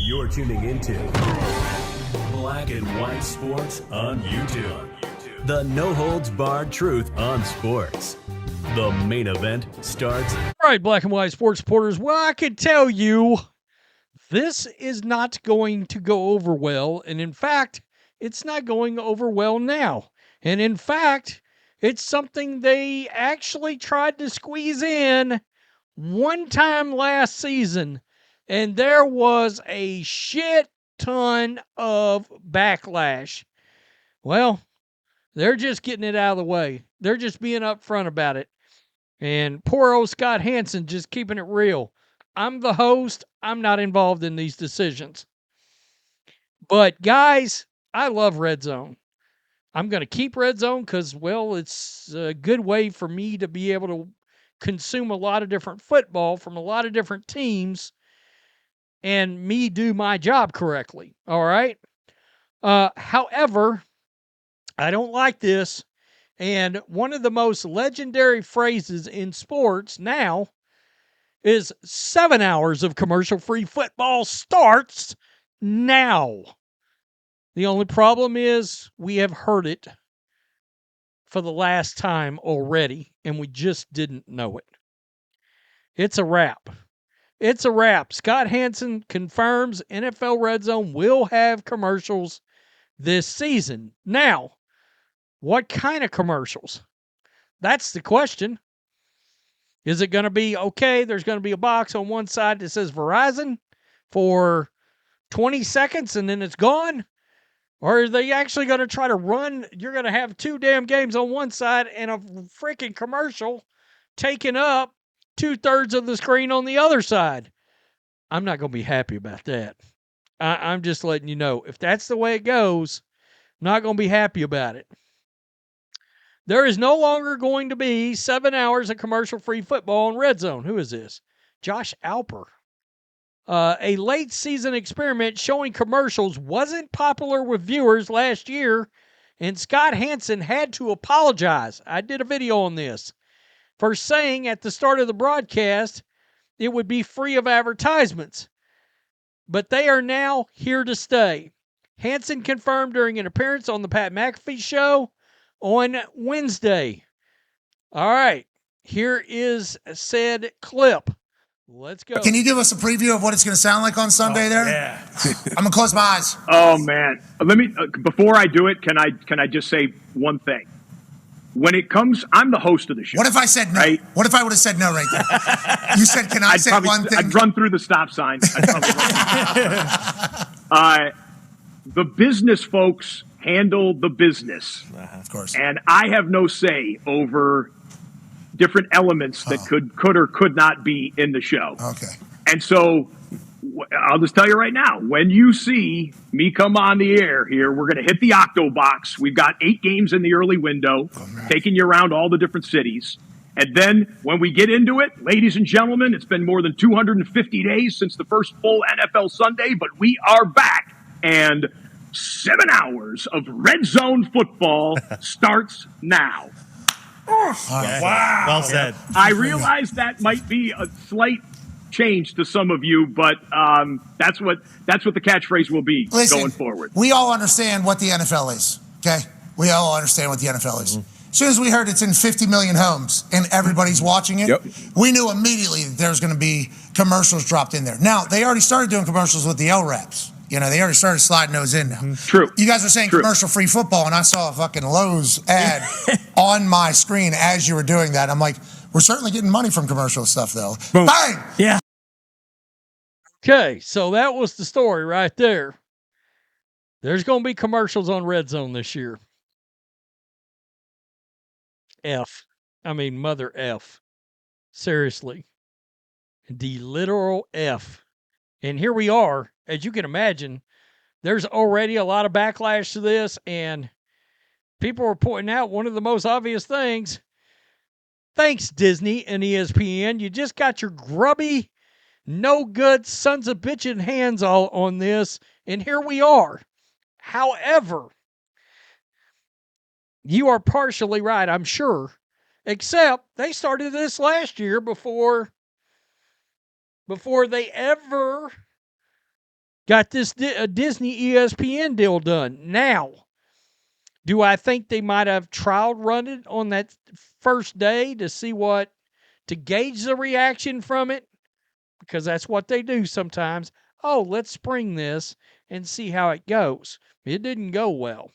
You're tuning into Black and White Sports on YouTube. The no-holds-barred truth on sports. The main event starts. All right, Black and White Sports supporters. Well, I can tell you this is not going to go over well. And in fact, it's not going over well now. And in fact, it's something they actually tried to squeeze in one time last season. And there was a shit ton of backlash. Well, they're just getting it out of the way. They're just being upfront about it. And poor old Scott Hanson just keeping it real. I'm the host. I'm not involved in these decisions. But guys, I love Red Zone. I'm going to keep Red Zone because, well, it's a good way for me to be able to consume a lot of different football from a lot of different teams and me do my job correctly. All right. However, I don't like this. And one of the most legendary phrases in sports now is 7 hours of commercial-free football starts now. The only problem is we have heard it for the last time already, and we just didn't know it. It's a wrap. It's a wrap. Scott Hanson confirms NFL Red Zone will have commercials this season. Now, what kind of commercials? That's the question. Is it going to be, okay, there's going to be a box on one side that says Verizon for 20 seconds and then it's gone? Or are they actually going to try to run, you're going to have two damn games on one side and a freaking commercial taking up 2/3 of the screen on the other side? I'm not going to be happy about that. I'm just letting you know. If that's the way it goes, I'm not going to be happy about it. There is no longer going to be 7 hours of commercial-free football on Red Zone. Who is this? Josh Alper. A late-season experiment showing commercials wasn't popular with viewers last year, and Scott Hanson had to apologize. I did a video on this for saying at the start of the broadcast it would be free of advertisements. But they are now here to stay. Hanson confirmed during an appearance on the Pat McAfee Show on Wednesday. All right, here is said clip. Let's go. Can you give us a preview of what it's going to sound like on Sunday there? Yeah. I'm going to close my eyes. Oh, man. Let me, before I do it, can I just say one thing? When it comes, I'm the host of the show. What if I said no? Right? What if I would have said no right there? You said, can I say one thing? I'd run through the stop sign. The business folks handle the business. Of course. And I have no say over different elements that could or could not be in the show. Okay. And so I'll just tell you right now, when you see me come on the air here, we're going to hit the Octo Box. We've got 8 games in the early window, taking you around all the different cities. And then when we get into it, ladies and gentlemen, it's been more than 250 days since the first full NFL Sunday, but we are back. And 7 hours of Red Zone football starts now. Wow. Well said. I realize that might be a slight change to some of you, but that's what the catchphrase will be going forward. We all understand what the NFL is, okay? We all understand what the NFL is. As soon as we heard it's in 50 million homes and everybody's watching it, we knew immediately that there's going to be commercials dropped in there. Now, they already started doing commercials with the L-Raps. You know, they already started sliding those in now. True. You guys were saying commercial-free football, and I saw a fucking Lowe's ad on my screen as you were doing that. I'm like, we're certainly getting money from commercial stuff, though. Boom. Bang! Yeah. Okay, so that was the story right there. There's going to be commercials on Red Zone this year. Mother F. Seriously. The literal F. And here we are. As you can imagine, there's already a lot of backlash to this, and people are pointing out one of the most obvious things. Thanks, Disney and ESPN. You just got your grubby, no good sons of bitchin' hands all on this, and here we are. However, you are partially right, I'm sure, except they started this last year before before they ever got this Disney ESPN deal done. Now, do I think they might have trial run it on that first day to gauge the reaction from it? Because that's what they do sometimes. Oh, let's spring this and see how it goes. It didn't go well.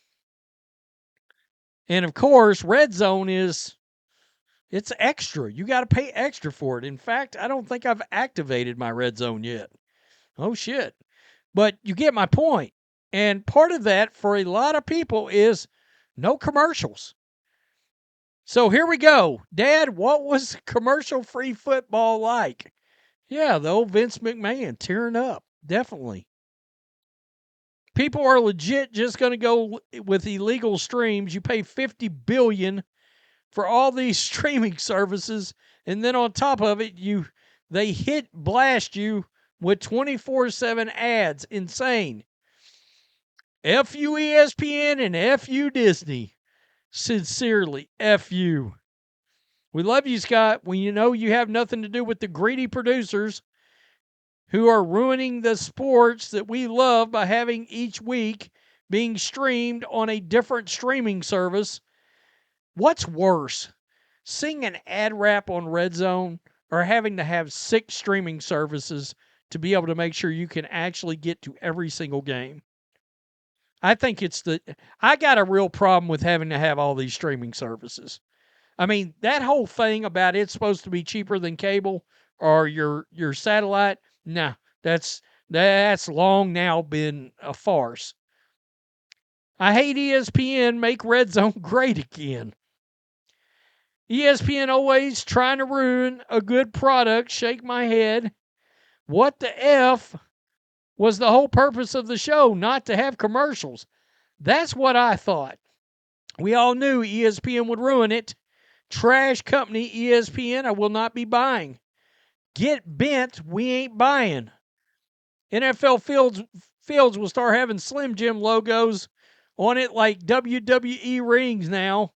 And of course, Red Zone it's extra. You got to pay extra for it. In fact, I don't think I've activated my Red Zone yet. Oh, shit. But you get my point. And part of that for a lot of people is no commercials. So here we go. Dad, what was commercial-free football like? Yeah, the old Vince McMahon tearing up. Definitely. People are legit just going to go with illegal streams. You pay $50 billion for all these streaming services, and then on top of it, they blast you with 24/7 ads. Insane. F you ESPN and F you Disney. Sincerely, F you. We love you, Scott. When you know you have nothing to do with the greedy producers who are ruining the sports that we love by having each week being streamed on a different streaming service. What's worse, seeing an ad wrap on Red Zone or having to have 6 streaming services to be able to make sure you can actually get to every single game? I think I got a real problem with having to have all these streaming services. I mean, that whole thing about it's supposed to be cheaper than cable or your satellite, nah, that's long now been a farce. I hate ESPN, make Red Zone great again. ESPN always trying to ruin a good product, shake my head. What the F was the whole purpose of the show? Not to have commercials. That's what I thought. We all knew ESPN would ruin it. Trash company ESPN, I will not be buying. Get bent, we ain't buying. NFL fields will start having Slim Jim logos on it like WWE rings now.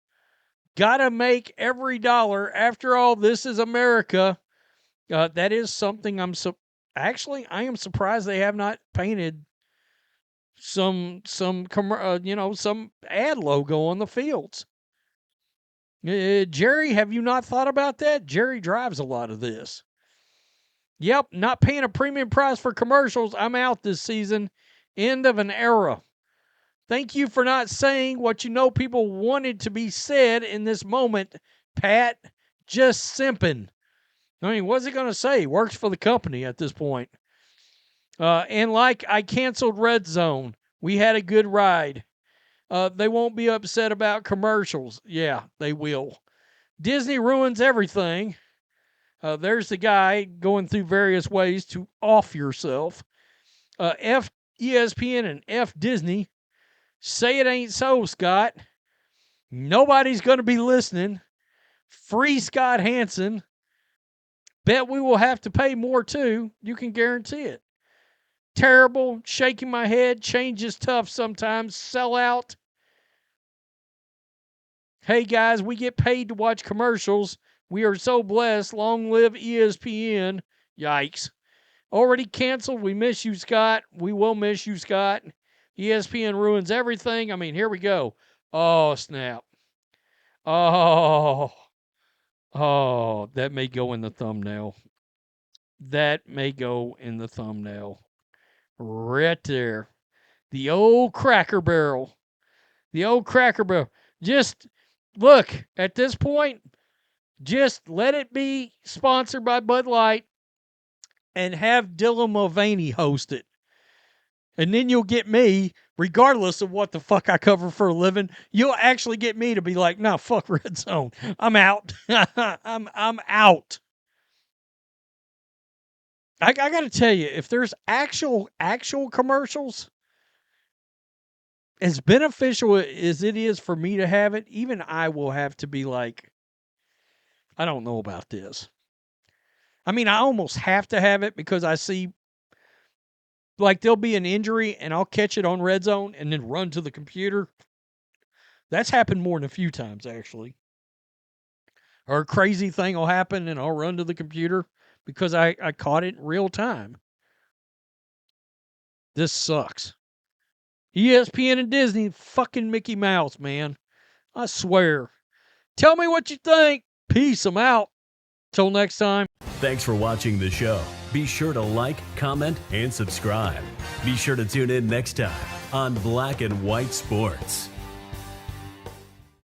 Gotta make every dollar. After all, this is America. That is something actually, I am surprised they have not painted some ad logo on the fields. Jerry, have you not thought about that? Jerry drives a lot of this. Yep, not paying a premium price for commercials. I'm out this season. End of an era. Thank you for not saying what you know people wanted to be said in this moment, Pat. Just simping. I mean, what's he going to say? He works for the company at this point. And like I canceled Red Zone. We had a good ride. They won't be upset about commercials. Yeah, they will. Disney ruins everything. There's the guy going through various ways to off yourself. F ESPN and F Disney. Say it ain't so, Scott. Nobody's going to be listening. Free Scott Hanson. Bet we will have to pay more too. You can guarantee it. Terrible. Shaking my head. Change is tough sometimes. Sell out. Hey guys, we get paid to watch commercials. We are so blessed. Long live ESPN. Yikes. Already canceled. We miss you, Scott. We will miss you, Scott. ESPN ruins everything. I mean, here we go. Oh, snap. Oh, that may go in the thumbnail. That may go in the thumbnail. Right there. The old Cracker Barrel. The old Cracker Barrel. Just look, at this point, just let it be sponsored by Bud Light and have Dylan Mulvaney host it. And then you'll get me, regardless of what the fuck I cover for a living, you'll actually get me to be like, no, fuck Red Zone. I'm out. I'm out. I got to tell you, if there's actual commercials, as beneficial as it is for me to have it, even I will have to be like, I don't know about this. I mean, I almost have to have it because I see, like, there'll be an injury and I'll catch it on Red Zone and then run to the computer. That's happened more than a few times, actually. Or a crazy thing will happen and I'll run to the computer. because I caught it in real time. This sucks. ESPN and Disney, fucking Mickey Mouse, man. I swear. Tell me what you think. Peace. I'm out. Till next time. Thanks for watching the show. Be sure to like, comment, and subscribe. Be sure to tune in next time on Black and White Sports.